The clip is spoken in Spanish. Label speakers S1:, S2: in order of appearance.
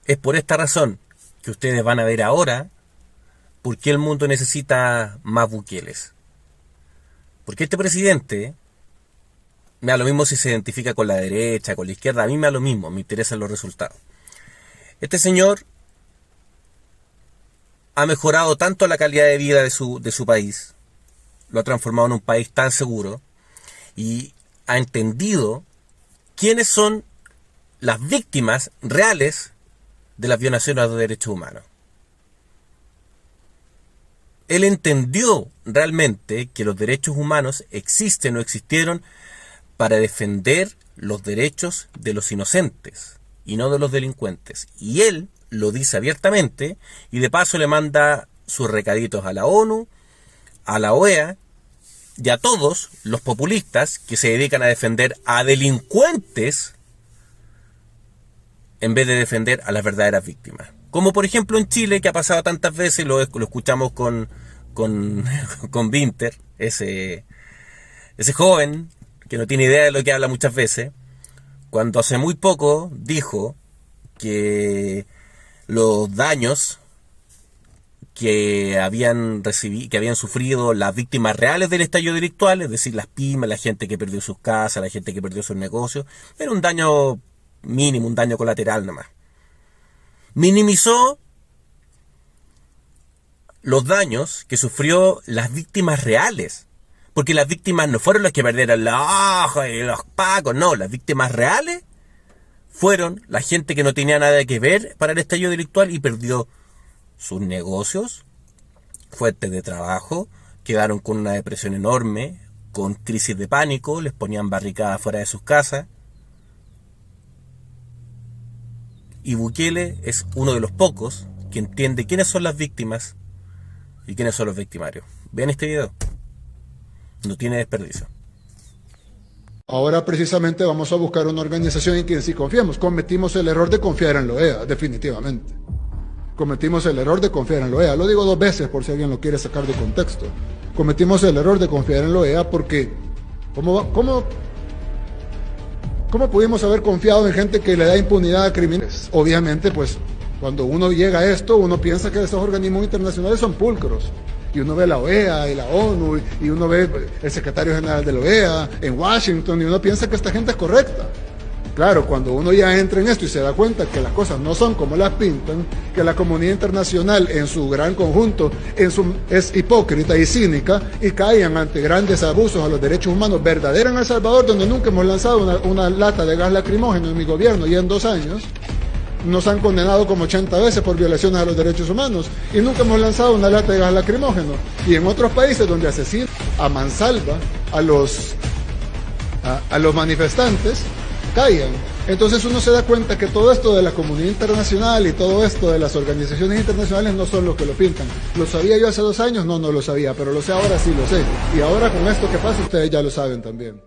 S1: Es por esta razón que ustedes van a ver ahora por qué el mundo necesita más Bukeles. Porque este presidente, me da lo mismo si se identifica con la derecha, con la izquierda, a mí me da lo mismo, me interesan los resultados. Este señor ha mejorado tanto la calidad de vida de su país, lo ha transformado en un país tan seguro y ha entendido quiénes son las víctimas reales de las violaciones a los derechos humanos. Él entendió realmente que los derechos humanos existen o existieron para defender los derechos de los inocentes y no de los delincuentes. Y él lo dice abiertamente y de paso le manda sus recaditos a la ONU, a la OEA y a todos los populistas que se dedican a defender a delincuentes en vez de defender a las verdaderas víctimas. Como por ejemplo en Chile, que ha pasado tantas veces, lo escuchamos con Winter, ese joven que no tiene idea de lo que habla muchas veces, cuando hace muy poco dijo que los daños que habían sufrido las víctimas reales del estallido delictual, es decir, las pymes, la gente que perdió sus casas, la gente que perdió sus negocios, era un daño mínimo, un daño colateral nomás. Minimizó los daños que sufrió las víctimas reales, porque las víctimas no fueron las que perdieron la hoja y los pacos, no, las víctimas reales fueron la gente que no tenía nada que ver para el estallido delictual y perdió sus negocios, fuentes de trabajo, quedaron con una depresión enorme, con crisis de pánico, les ponían barricadas fuera de sus casas. Y Bukele es uno de los pocos que entiende quiénes son las víctimas y quiénes son los victimarios. Vean este video. No tiene desperdicio.
S2: Ahora precisamente vamos a buscar una organización en quien sí confiemos. Cometimos el error de confiar en la OEA, definitivamente. Cometimos el error de confiar en la OEA. Lo digo 2 veces por si alguien lo quiere sacar de contexto. Cometimos el error de confiar en la OEA porque ¿cómo pudimos haber confiado en gente que le da impunidad a criminales? Obviamente, pues, cuando uno llega a esto, uno piensa que esos organismos internacionales son pulcros. Y uno ve la OEA y la ONU, y uno ve el secretario general de la OEA en Washington, y uno piensa que esta gente es correcta. Claro, cuando uno ya entra en esto y se da cuenta que las cosas no son como las pintan, que la comunidad internacional en su gran conjunto es hipócrita y cínica y caen ante grandes abusos a los derechos humanos verdaderos en El Salvador, donde nunca hemos lanzado una lata de gas lacrimógeno en mi gobierno y en 2 años, nos han condenado como 80 veces por violaciones a los derechos humanos y nunca hemos lanzado una lata de gas lacrimógeno. Y en otros países donde asesinan a mansalva a los manifestantes, callan. Entonces uno se da cuenta que todo esto de la comunidad internacional y todo esto de las organizaciones internacionales no son lo que lo pintan. ¿Lo sabía yo hace 2 años? No lo sabía, pero lo sé ahora, sí lo sé. Y ahora con esto que pasa ustedes ya lo saben también.